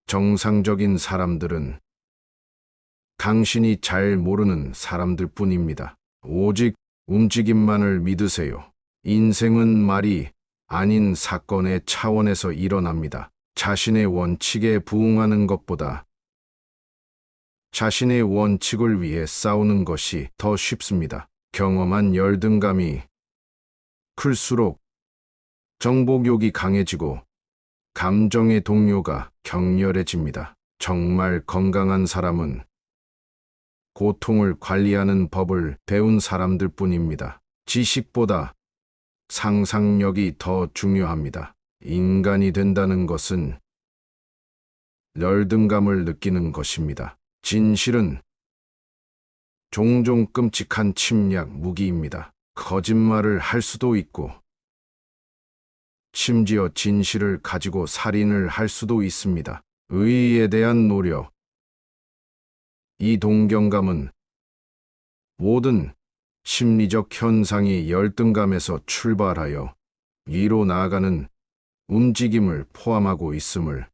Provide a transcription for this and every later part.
정상적인 사람들은 당신이 잘 모르는 사람들 뿐입니다. 오직 움직임만을 믿으세요. 인생은 말이 아닌 사건의 차원에서 일어납니다. 자신의 원칙에 부응하는 것보다 자신의 원칙을 위해 싸우는 것이 더 쉽습니다. 경험한 열등감이 클수록 정복욕이 강해지고 감정의 동요가 격렬해집니다. 정말 건강한 사람은 고통을 관리하는 법을 배운 사람들 뿐입니다. 지식보다 상상력이 더 중요합니다. 인간이 된다는 것은 열등감을 느끼는 것입니다. 진실은 종종 끔찍한 침략 무기입니다. 거짓말을 할 수도 있고, 심지어 진실을 가지고 살인을 할 수도 있습니다. 의의에 대한 노력. 이 동경감은 모든 심리적 현상이 열등감에서 출발하여 위로 나아가는 움직임을 포함하고 있음을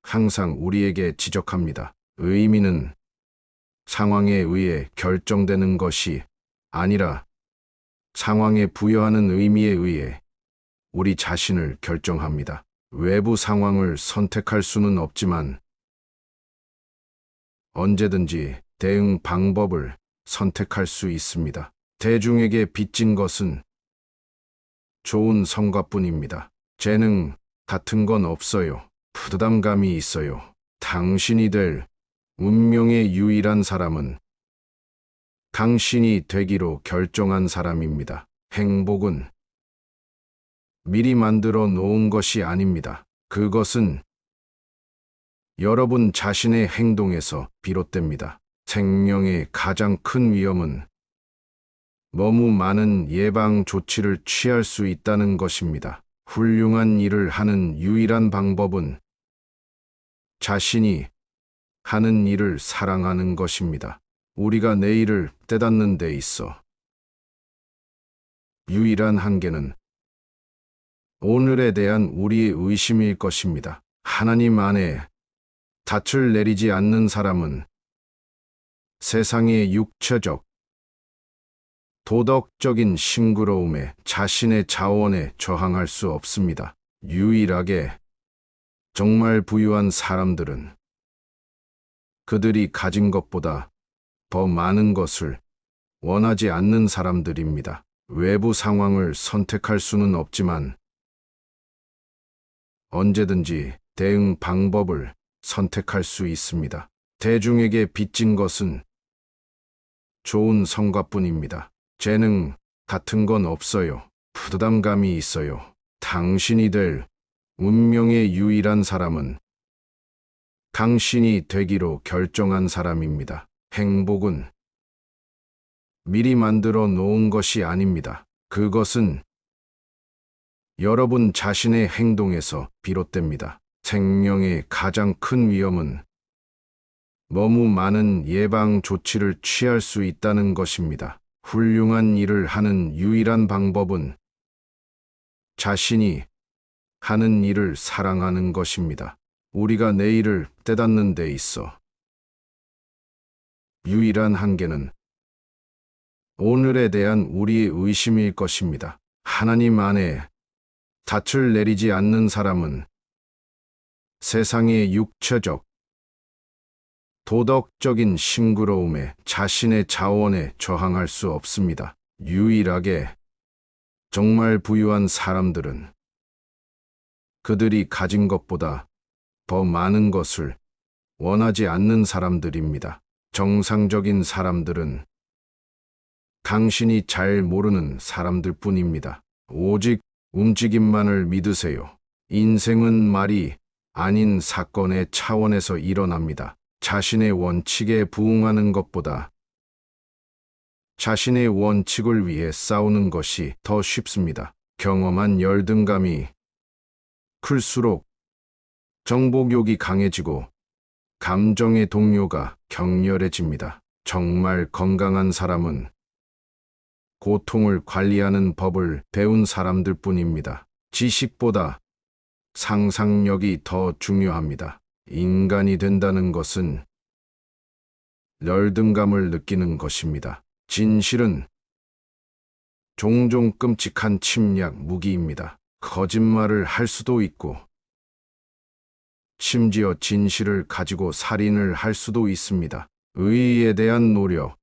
항상 우리에게 지적합니다. 의미는 상황에 의해 결정되는 것이 아니라 상황에 부여하는 의미에 의해 우리 자신을 결정합니다. 외부 상황을 선택할 수는 없지만 언제든지 대응 방법을 선택할 수 있습니다. 대중에게 빚진 것은 좋은 성과뿐입니다. 재능 같은 건 없어요. 부담감이 있어요. 당신이 될 운명의 유일한 사람은 당신이 되기로 결정한 사람입니다. 행복은 미리 만들어 놓은 것이 아닙니다. 그것은 여러분 자신의 행동에서 비롯됩니다. 생명의 가장 큰 위험은 너무 많은 예방 조치를 취할 수 있다는 것입니다. 훌륭한 일을 하는 유일한 방법은 자신이 하는 일을 사랑하는 것입니다. 우리가 내일을 깨닫는 데 있어 유일한 한계는 오늘에 대한 우리의 의심일 것입니다. 하나님 안에 닻을 내리지 않는 사람은 세상의 육체적, 도덕적인 싱그러움에 자신의 자원에 저항할 수 없습니다. 유일하게 정말 부유한 사람들은 그들이 가진 것보다 더 많은 것을 원하지 않는 사람들입니다. 외부 상황을 선택할 수는 없지만 언제든지 대응 방법을 선택할 수 있습니다. 대중에게 빚진 것은 좋은 성과뿐입니다. 재능 같은 건 없어요. 부담감이 있어요. 당신이 될 운명의 유일한 사람은 당신이 되기로 결정한 사람입니다. 행복은 미리 만들어 놓은 것이 아닙니다. 그것은 여러분 자신의 행동에서 비롯됩니다. 생명의 가장 큰 위험은 너무 많은 예방 조치를 취할 수 있다는 것입니다. 훌륭한 일을 하는 유일한 방법은 자신이 하는 일을 사랑하는 것입니다. 우리가 내일을 깨닫는 데 있어 유일한 한계는 오늘에 대한 우리의 의심일 것입니다. 하나님 안에 닻을 내리지 않는 사람은 세상의 육체적, 도덕적인 싱그러움에 자신의 자원에 저항할 수 없습니다. 유일하게 정말 부유한 사람들은 그들이 가진 것보다 더 많은 것을 원하지 않는 사람들입니다. 정상적인 사람들은 당신이 잘 모르는 사람들 뿐입니다. 오직 움직임만을 믿으세요. 인생은 말이 아닌 사건의 차원에서 일어납니다. 자신의 원칙에 부응하는 것보다 자신의 원칙을 위해 싸우는 것이 더 쉽습니다. 경험한 열등감이 클수록 정복욕이 강해지고 감정의 동요가 격렬해집니다. 정말 건강한 사람은 고통을 관리하는 법을 배운 사람들 뿐입니다. 지식보다 상상력이 더 중요합니다. 인간이 된다는 것은 열등감을 느끼는 것입니다. 진실은 종종 끔찍한 침략 무기입니다. 거짓말을 할 수도 있고, 심지어 진실을 가지고 살인을 할 수도 있습니다. 의의에 대한 노력.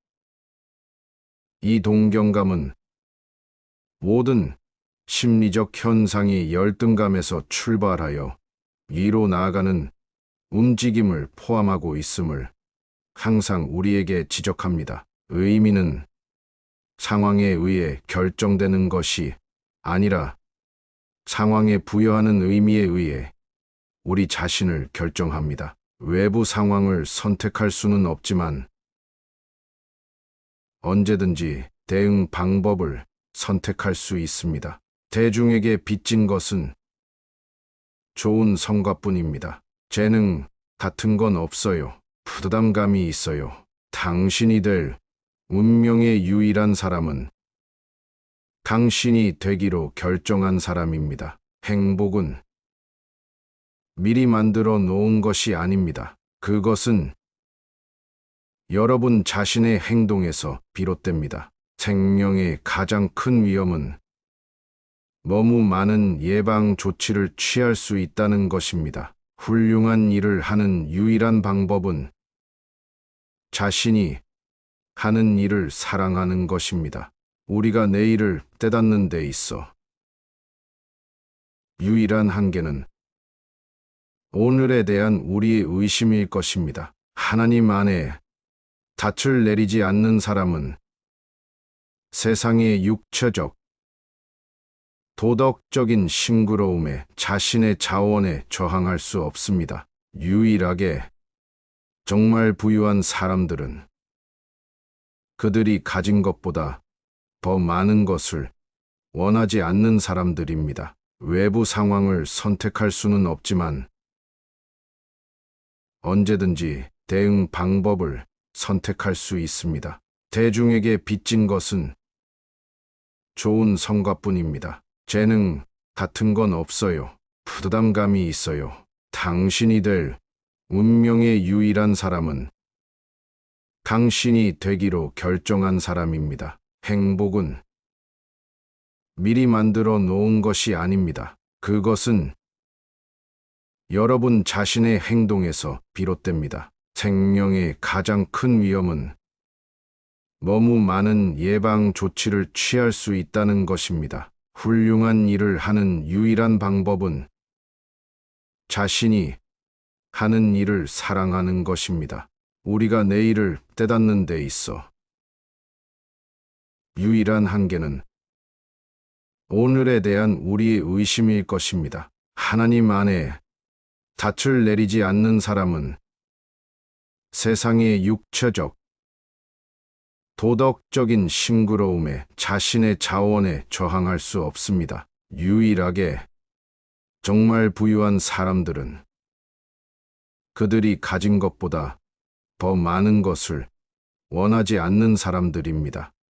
이 동경감은 모든 심리적 현상이 열등감에서 출발하여 위로 나아가는 움직임을 포함하고 있음을 항상 우리에게 지적합니다. 의미는 상황에 의해 결정되는 것이 아니라 상황에 부여하는 의미에 의해 우리 자신을 결정합니다. 외부 상황을 선택할 수는 없지만 언제든지 대응 방법을 선택할 수 있습니다. 대중에게 빚진 것은 좋은 성과뿐입니다. 재능 같은 건 없어요. 부담감이 있어요. 당신이 될 운명의 유일한 사람은 당신이 되기로 결정한 사람입니다. 행복은 미리 만들어 놓은 것이 아닙니다. 그것은 여러분 자신의 행동에서 비롯됩니다. 생명의 가장 큰 위험은 너무 많은 예방 조치를 취할 수 있다는 것입니다. 훌륭한 일을 하는 유일한 방법은 자신이 하는 일을 사랑하는 것입니다. 우리가 내일을 깨닫는 데 있어 유일한 한계는 오늘에 대한 우리의 의심일 것입니다. 하나님 안에 닻을 내리지 않는 사람은 세상의 육체적, 도덕적인 싱그러움에 자신의 자원에 저항할 수 없습니다. 유일하게 정말 부유한 사람들은 그들이 가진 것보다 더 많은 것을 원하지 않는 사람들입니다. 외부 상황을 선택할 수는 없지만 언제든지 대응 방법을 선택할 수 있습니다. 대중에게 빚진 것은 좋은 성과뿐입니다. 재능 같은 건 없어요. 부담감이 있어요. 당신이 될 운명의 유일한 사람은 당신이 되기로 결정한 사람입니다. 행복은 미리 만들어 놓은 것이 아닙니다. 그것은 여러분 자신의 행동에서 비롯됩니다. 생명의 가장 큰 위험은 너무 많은 예방 조치를 취할 수 있다는 것입니다. 훌륭한 일을 하는 유일한 방법은 자신이 하는 일을 사랑하는 것입니다. 우리가 내일을 깨닫는 데 있어 유일한 한계는 오늘에 대한 우리의 의심일 것입니다. 하나님 안에 닻을 내리지 않는 사람은 세상의 육체적, 도덕적인 싱그러움에 자신의 자원에 저항할 수 없습니다. 유일하게 정말 부유한 사람들은 그들이 가진 것보다 더 많은 것을 원하지 않는 사람들입니다.